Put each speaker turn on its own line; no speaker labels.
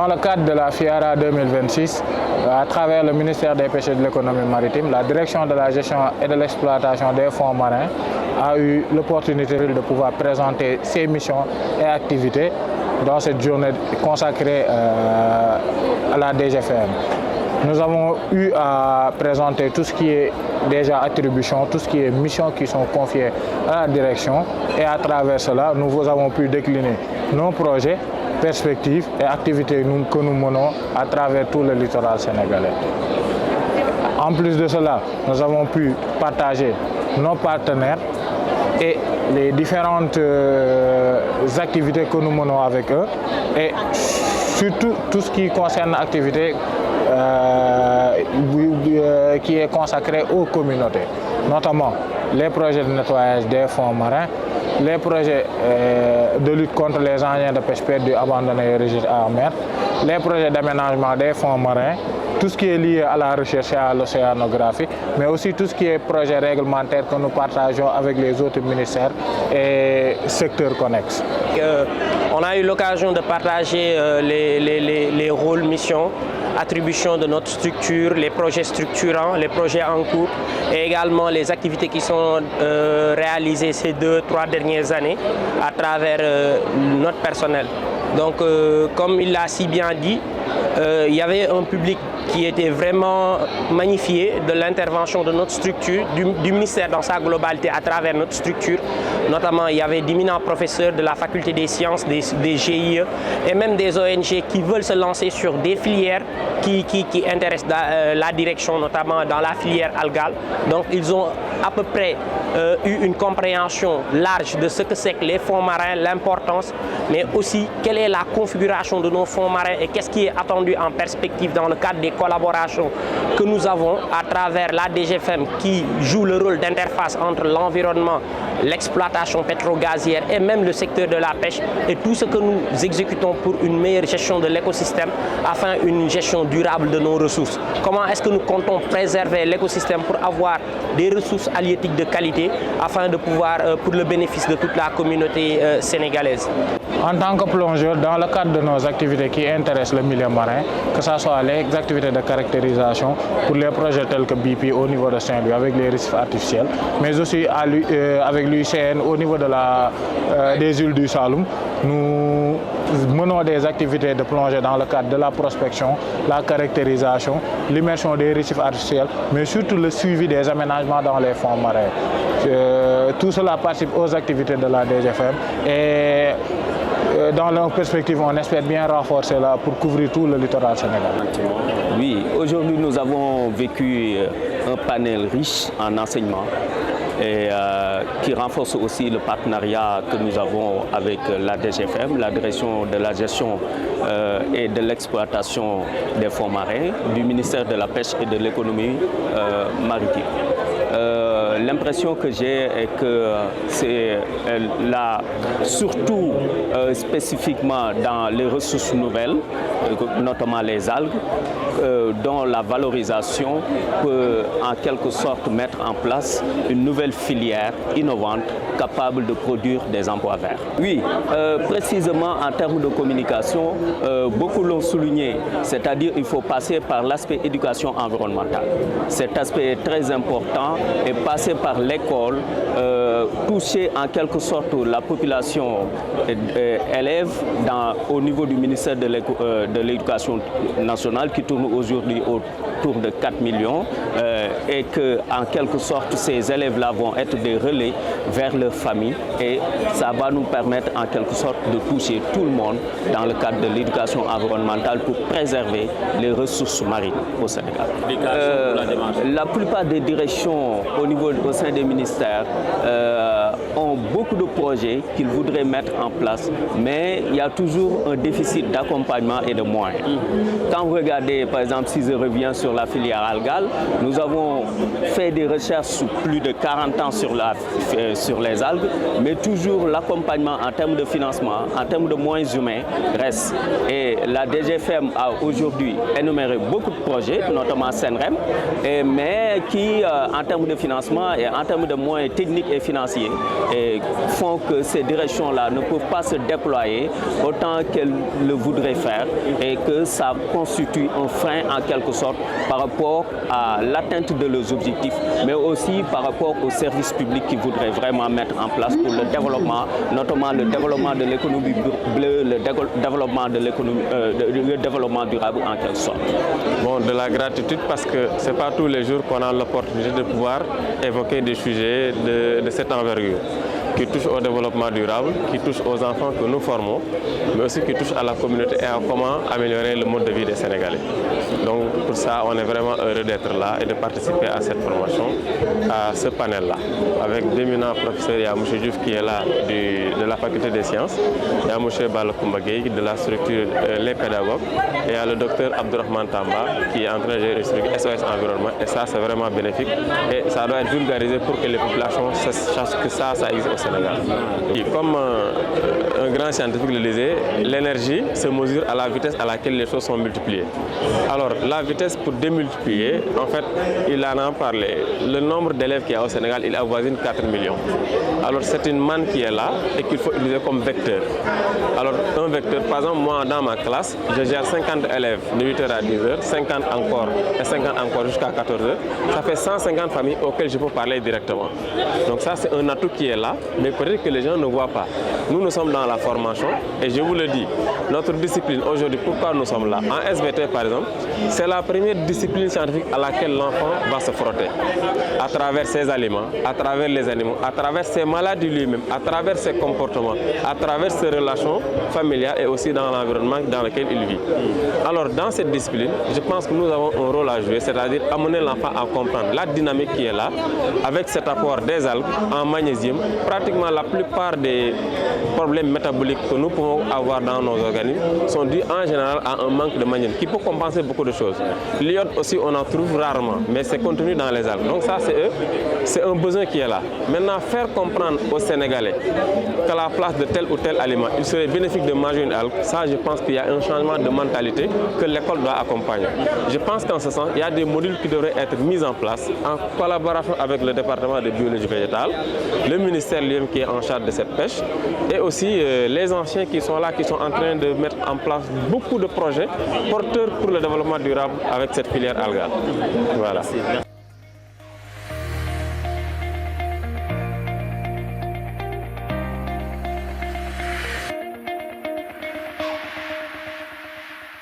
Dans le cadre de la FIARA 2026, à travers le ministère des Pêches et de l'Économie maritime, la direction de la gestion et de l'exploitation des fonds marins a eu l'opportunité de pouvoir présenter ses missions et activités dans cette journée consacrée à la DGFM. Nous avons eu à présenter tout ce qui est déjà attribution, tout ce qui est missions qui sont confiées à la direction, et à travers cela, nous avons pu décliner nos projets, perspectives et activités que nous menons à travers tout le littoral sénégalais. En plus de cela, nous avons pu partager nos partenaires et les différentes activités que nous menons avec eux, et surtout tout ce qui concerne l'activité qui est consacrée aux communautés, notamment les projets de nettoyage des fonds marins, les projets de lutte contre les engins de pêche perdus abandonnés et rejetés en mer, les projets d'aménagement des fonds marins, tout ce qui est lié à la recherche et à l'océanographie, mais aussi tout ce qui est projet réglementaire que nous partageons avec les autres ministères et secteurs connexes.
On a eu l'occasion de partager les rôles, missions, attributions de notre structure, les projets structurants, les projets en cours et également les activités qui sont réalisées ces 2-3 dernières années à travers notre personnel. Donc, comme il l'a si bien dit, il y avait un public qui était vraiment magnifié de l'intervention de notre structure, du ministère dans sa globalité à travers notre structure. Notamment, il y avait d'éminents professeurs de la faculté des sciences, des GIE et même des ONG qui veulent se lancer sur des filières qui intéressent la direction, notamment dans la filière algale. Donc, ils ont à peu près eu une compréhension large de ce que c'est que les fonds marins, l'importance, mais aussi quelle est la configuration de nos fonds marins et qu'est-ce qui est attendu en perspective dans le cadre des collaborations que nous avons à travers la DGFM qui joue le rôle d'interface entre l'environnement, l'exploitation pétro-gazière et même le secteur de la pêche et tout ce que nous exécutons pour une meilleure gestion de l'écosystème afin une gestion durable de nos ressources. Comment est-ce que nous comptons préserver l'écosystème pour avoir des ressources halieutiques de qualité afin de pouvoir, pour le bénéfice de toute la communauté sénégalaise.
En tant que plongeur, dans le cadre de nos activités qui intéressent le milieu marin, que ce soit les activités de caractérisation pour les projets tels que BP au niveau de Saint-Louis avec les récifs artificiels, mais aussi avec l'UICN au niveau de des îles du Saloum, nous menons des activités de plongée dans le cadre de la prospection, la caractérisation, l'immersion des récifs artificiels, mais surtout le suivi des aménagements dans les fonds marins. Tout cela participe aux activités de la DGFM et dans leur perspective, on espère bien renforcer là pour couvrir tout le littoral sénégalais.
Oui, aujourd'hui nous avons vécu un panel riche en enseignement et qui renforce aussi le partenariat que nous avons avec la DGFM, la direction de la gestion et de l'exploitation des fonds marins, du ministère de la Pêche et de l'Économie maritime. L'impression que j'ai est que c'est là, surtout spécifiquement dans les ressources nouvelles, notamment les algues, dont la valorisation peut en quelque sorte mettre en place une nouvelle filière innovante capable de produire des emplois verts. Oui, précisément en termes de communication, beaucoup l'ont souligné, c'est-à-dire qu'il faut passer par l'aspect éducation environnementale. Cet aspect est très important et passer par l'école, toucher en quelque sorte la population élève au niveau du ministère de l'Éducation nationale qui tourne aujourd'hui autour de 4 millions et que en quelque sorte ces élèves-là vont être des relais vers leur famille et ça va nous permettre en quelque sorte de toucher tout le monde dans le cadre de l'éducation environnementale pour préserver les ressources marines au Sénégal. La plupart des directions au sein des ministères ont beaucoup de projets qu'ils voudraient mettre en place, mais il y a toujours un déficit d'accompagnement et de moyens. Quand vous regardez, par exemple, si je reviens sur la filière algale, nous avons fait des recherches sur plus de 40 ans sur les algues, mais toujours l'accompagnement en termes de financement, en termes de moyens humains reste. Et la DGFM a aujourd'hui énuméré beaucoup de projets, notamment Senrem, mais qui, en termes de financement et en termes de moyens techniques et financiers, et font que ces directions-là ne peuvent pas se déployer autant qu'elles le voudraient faire et que ça constitue un frein en quelque sorte par rapport à l'atteinte de leurs objectifs, mais aussi par rapport aux services publics qu'ils voudraient vraiment mettre en place pour le développement, notamment le développement de l'économie bleue, le développement de l'économie, le développement durable en quelque sorte.
Bon, de la gratitude parce que ce n'est pas tous les jours qu'on a l'opportunité de pouvoir évoquer des sujets de cette envergure, qui touchent au développement durable, qui touchent aux enfants que nous formons, mais aussi qui touchent à la communauté et à comment améliorer le mode de vie des Sénégalais. Donc pour ça, on est vraiment heureux d'être là et de participer à cette formation, à ce panel-là. Avec d'éminents professeurs, il y a M. Diouf qui est là de la faculté des sciences, il y a M. Balokoumba Gueye de la structure Les Pédagogues, et il y a le docteur Abdourahmane Tamba qui est en train de gérer une structure SOS Environnement, et ça c'est vraiment bénéfique et ça doit être vulgarisé pour que les populations sachent que ça existe au Sénégal. Et comme un grand scientifique le disait, l'énergie se mesure à la vitesse à laquelle les choses sont multipliées. Alors la vitesse pour démultiplier, en fait, il en a parlé. Le nombre d'élèves qu'il y a au Sénégal, il avoisine 4 millions. Alors c'est une manne qui est là et qu'il faut utiliser comme vecteur. Alors un vecteur, par exemple moi dans ma classe, je gère 50 élèves de 8h à 10h, 50 encore et 50 encore jusqu'à 14h. Ça fait 150 familles auxquelles je peux parler directement. Donc ça c'est un atout qui est là, mais peut-être que les gens ne voient pas. Nous sommes dans la formation et je vous le dis, notre discipline aujourd'hui, pourquoi nous sommes là? En SVT par exemple, c'est la première discipline scientifique à laquelle l'enfant va se frotter. À travers ses aliments, à travers les animaux, à travers ses maladies lui-même, à travers ses comportements, à travers ses relations familiales et aussi dans l'environnement dans lequel il vit. Alors dans cette discipline, je pense que nous avons un rôle à jouer, c'est-à-dire amener l'enfant à comprendre la dynamique qui est là, avec cet apport des algues en magnésium. Pratiquement la plupart des problèmes métaboliques que nous pouvons avoir dans nos organismes sont dus en général à un manque de magnésium qui peut compenser beaucoup de choses. L'iode aussi on en trouve rarement, mais c'est contenu dans les algues. Donc ça c'est un besoin qui est là. Maintenant faire comprendre aux Sénégalais qu'à la place de tel ou tel aliment, il serait bénéfique de manger une algue, ça je pense qu'il y a un changement de mentalité que l'école doit accompagner. Je pense qu'en ce sens, il y a des modules qui devraient être mis en place en collaboration avec le département de biologie végétale, le ministère lui-même qui est en charge de cette pêche et aussi les anciens qui sont là, qui sont en train de mettre en place beaucoup de projets porteurs pour le développement durable avec cette filière algale. Voilà.